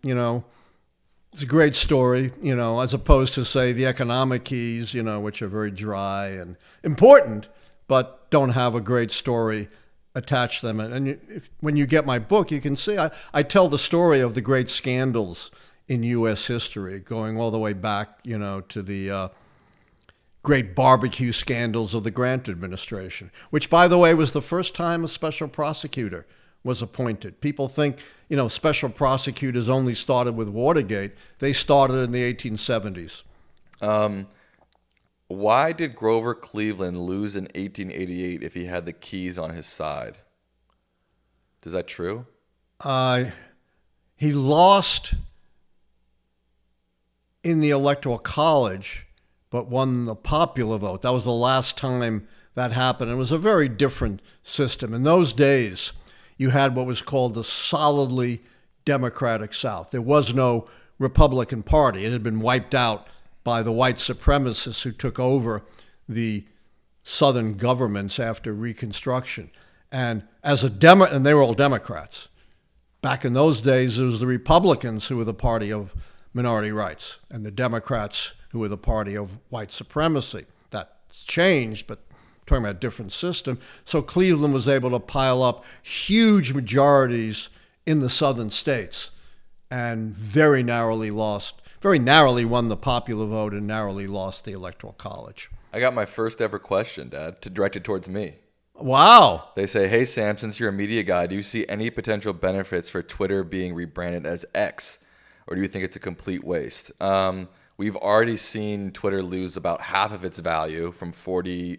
it's a great story, as opposed to, say, the economic keys, which are very dry and important, but don't have a great story attach them. And when you get my book, you can see I tell the story of the great scandals in U.S. history, going all the way back, to the great barbecue scandals of the Grant administration, which, by the way, was the first time a special prosecutor was appointed. People think, special prosecutors only started with Watergate. They started in the 1870s. Why did Grover Cleveland lose in 1888 if he had the keys on his side? Is that true? He lost in the Electoral College, but won the popular vote. That was the last time that happened. It was a very different system. In those days, you had what was called the solidly Democratic South. There was no Republican Party. It had been wiped out by the white supremacists who took over the Southern governments after Reconstruction. And and they were all Democrats. Back in those days, it was the Republicans who were the party of minority rights and the Democrats who were the party of white supremacy. That's changed, but I'm talking about a different system. So Cleveland was able to pile up huge majorities in the southern states and very narrowly won the popular vote and narrowly lost the Electoral College. I got my first ever question, Dad, directed towards me. Wow. They say, "Hey Sam, since you're a media guy, do you see any potential benefits for Twitter being rebranded as X, or do you think it's a complete waste?" We've already seen Twitter lose about half of its value from 40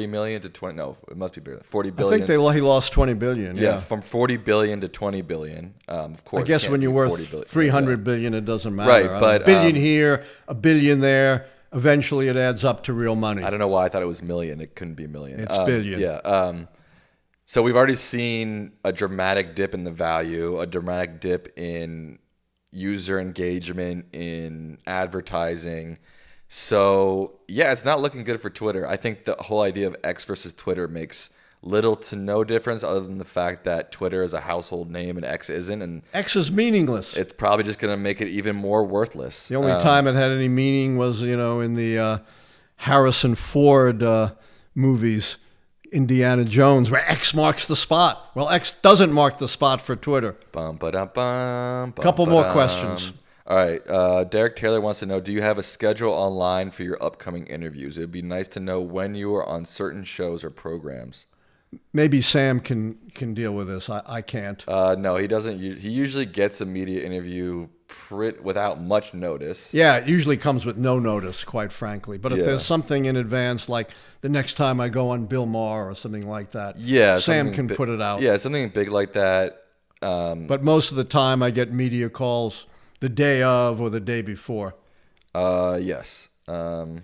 million to 20. No, it must be bigger. 40 I billion. think he lost 20 billion. Yeah, from 40 billion to 20 billion. Of course, I guess it can't when you're be worth 40 billion. 300 billion, it doesn't matter. Right, but, a billion here, a billion there. Eventually, it adds up to real money. I don't know why I thought it was million. It couldn't be million. It's billion. Yeah. So we've already seen a dramatic dip in the value, a dramatic dip in user engagement, in advertising. So, yeah, it's not looking good for Twitter. I think the whole idea of X versus Twitter makes little to no difference other than the fact that Twitter is a household name and X isn't. And X is meaningless. it's probably just going to make it even more worthless. The only time it had any meaning was, in the Harrison Ford movies, Indiana Jones, where X marks the spot. Well, X doesn't mark the spot for Twitter. Couple more questions. All right. Derek Taylor wants to know, do you have a schedule online for your upcoming interviews? It would be nice to know when you are on certain shows or programs. Maybe Sam can deal with this. I can't. No, he doesn't. He usually gets a media interview without much notice. Yeah, it usually comes with no notice, quite frankly. But if there's something in advance, like the next time I go on Bill Maher or something like that, Sam can put it out. Yeah, something big like that. But most of the time I get media calls the day of or the day before. Yes. And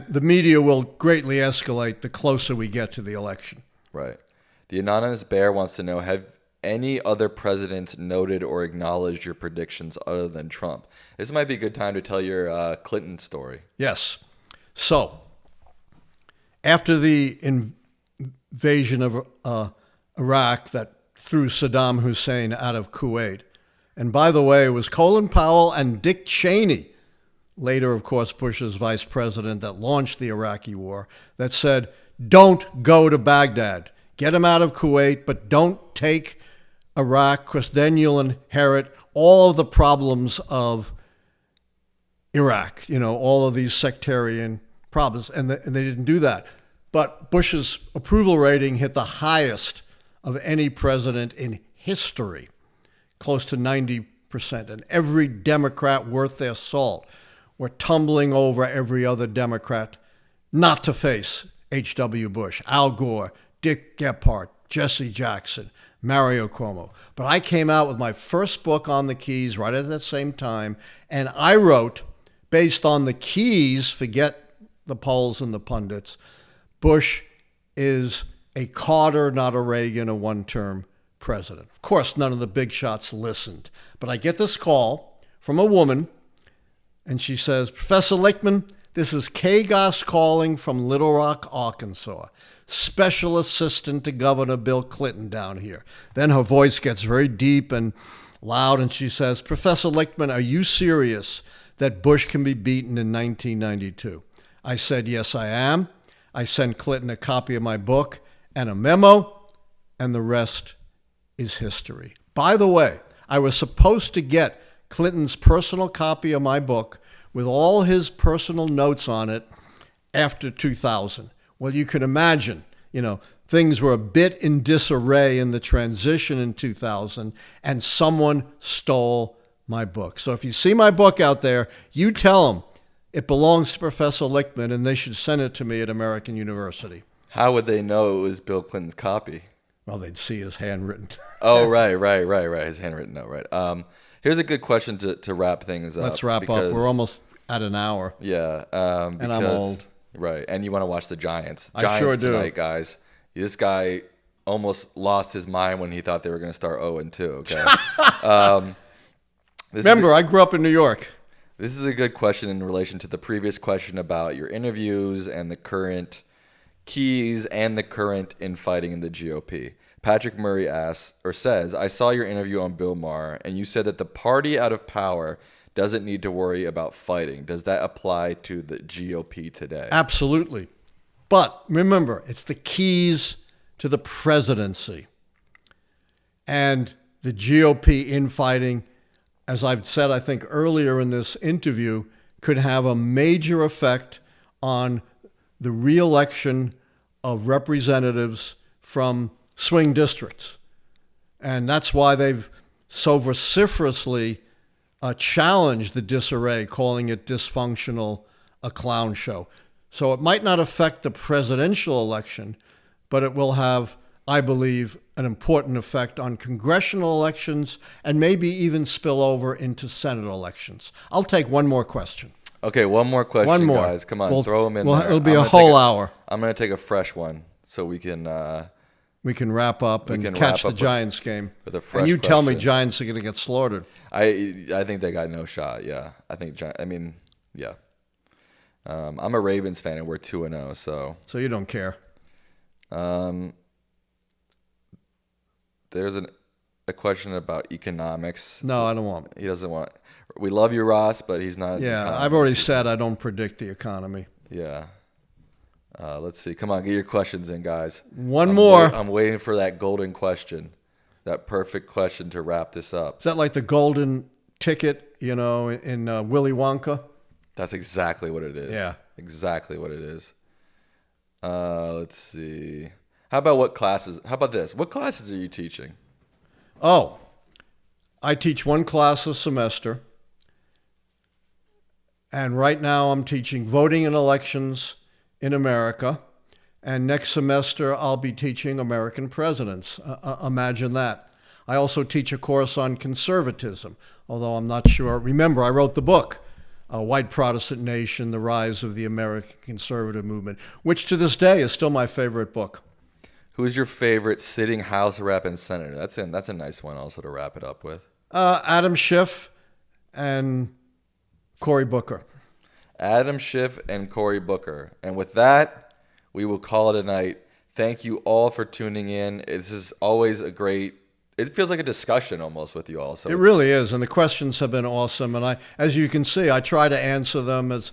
the media will greatly escalate the closer we get to the election. Right. The Anonymous Bear wants to know, have any other presidents noted or acknowledged your predictions other than Trump? This might be a good time to tell your Clinton story. Yes. So, after the invasion of Iraq that threw Saddam Hussein out of Kuwait, and by the way, it was Colin Powell and Dick Cheney, later, of course, Bush's vice president that launched the Iraqi war, that said, don't go to Baghdad. Get him out of Kuwait, but don't take Iraq, because then you'll inherit all of the problems of Iraq, all of these sectarian problems. And they didn't do that. But Bush's approval rating hit the highest of any president in history, close to 90%. And every Democrat worth their salt were tumbling over every other Democrat not to face H.W. Bush, Al Gore, Dick Gephardt, Jesse Jackson, Mario Cuomo. But I came out with my first book on the keys right at that same time, and I wrote, based on the keys, forget the polls and the pundits, Bush is a Carter, not a Reagan, a one-term president. Of course, none of the big shots listened. But I get this call from a woman, and she says, Professor Lichtman, this is Kay Goss calling from Little Rock, Arkansas. Special assistant to Governor Bill Clinton down here. Then her voice gets very deep and loud, and she says, Professor Lichtman, are you serious that Bush can be beaten in 1992? I said, yes, I am. I sent Clinton a copy of my book and a memo, and the rest is history. By the way, I was supposed to get Clinton's personal copy of my book with all his personal notes on it after 2000. Well, you can imagine, things were a bit in disarray in the transition in 2000, and someone stole my book. So if you see my book out there, you tell them it belongs to Professor Lichtman, and they should send it to me at American University. How would they know it was Bill Clinton's copy? Well, they'd see his handwritten. Oh, right. His handwritten note, right. Here's a good question to wrap things up. Let's wrap up. We're almost at an hour. Yeah. And I'm old. Right. And you want to watch the Giants. I sure do. Tonight, guys. This guy almost lost his mind when he thought they were going to start 0-2, okay? Remember, I grew up in New York. This is a good question in relation to the previous question about your interviews and the current keys and the current infighting in the GOP. Patrick Murray says, I saw your interview on Bill Maher, and you said that the party out of power doesn't need to worry about fighting. Does that apply to the GOP today? Absolutely. But remember, it's the keys to the presidency. And the GOP infighting, as I've said, I think earlier in this interview, could have a major effect on the reelection of representatives from swing districts. And that's why they've so vociferously challenged the disarray, calling it dysfunctional, a clown show. So it might not affect the presidential election, but it will have, I believe, an important effect on congressional elections and maybe even spill over into Senate elections. I'll take one more question. Okay, one more question, One more. guys. Come on, throw them in there. It'll be a whole hour. I'm going to take a fresh one so we can wrap up and catch the Giants game. with a fresh And you tell me question. Giants are going to get slaughtered. I think they got no shot. Yeah, yeah. I'm a Ravens fan and we're 2-0. So you don't care. There's a question about economics. No, I don't want. He doesn't want. We love you, Ross, but he's not. Yeah, I've already said I don't predict the economy. Yeah. Let's see. Come on, get your questions in, guys. One more. I'm waiting for that golden question, that perfect question to wrap this up. Is that like the golden ticket, in Willy Wonka? That's exactly what it is. Yeah. Exactly what it is. Let's see. How about this? What classes are you teaching? Oh, I teach one class a semester. And right now I'm teaching voting and elections in America. And next semester I'll be teaching American presidents. Imagine that. I also teach a course on conservatism, although I'm not sure. Remember, I wrote the book, A White Protestant Nation, The Rise of the American Conservative Movement, which to this day is still my favorite book. Who's your favorite sitting House Rep and Senator? That's a nice one also to wrap it up with. Adam Schiff and Cory Booker. Adam Schiff and Cory Booker. And with that, we will call it a night. Thank you all for tuning in. This is always it feels like a discussion almost with you all. So it really is. And the questions have been awesome. And as you can see, I try to answer them as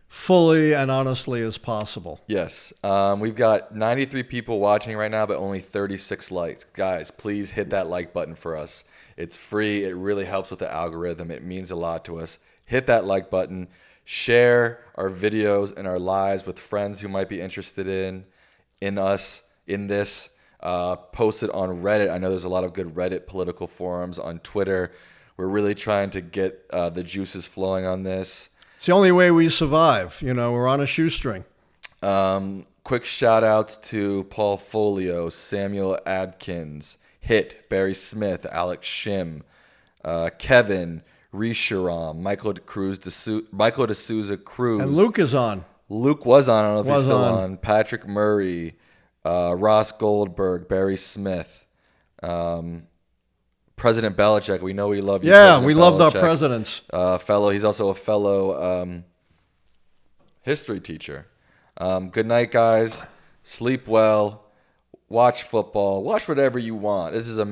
fully and honestly as possible. Yes. We've got 93 people watching right now, but only 36 likes. Guys, please hit that like button for us. It's free. It really helps with the algorithm. It means a lot to us. Hit that like button. Share our videos and our lives with friends who might be interested in us, in this. Post it on Reddit. I know there's a lot of good Reddit political forums, on Twitter. We're really trying to get the juices flowing on this. It's the only way we survive. We're on a shoestring. Quick shout outs to Paul Folio, Samuel Adkins, Hit, Barry Smith, Alex Shim, Kevin, Risharam, Michael D'Souza Cruz. And Luke is on. Luke was on. I don't know if he's still on. Patrick Murray, Ross Goldberg, Barry Smith, President Belichick. We know we love you. Yeah, President we loved our Belichick. presidents. He's also a fellow history teacher. Good night, guys. Sleep well. Watch football. Watch whatever you want. This is a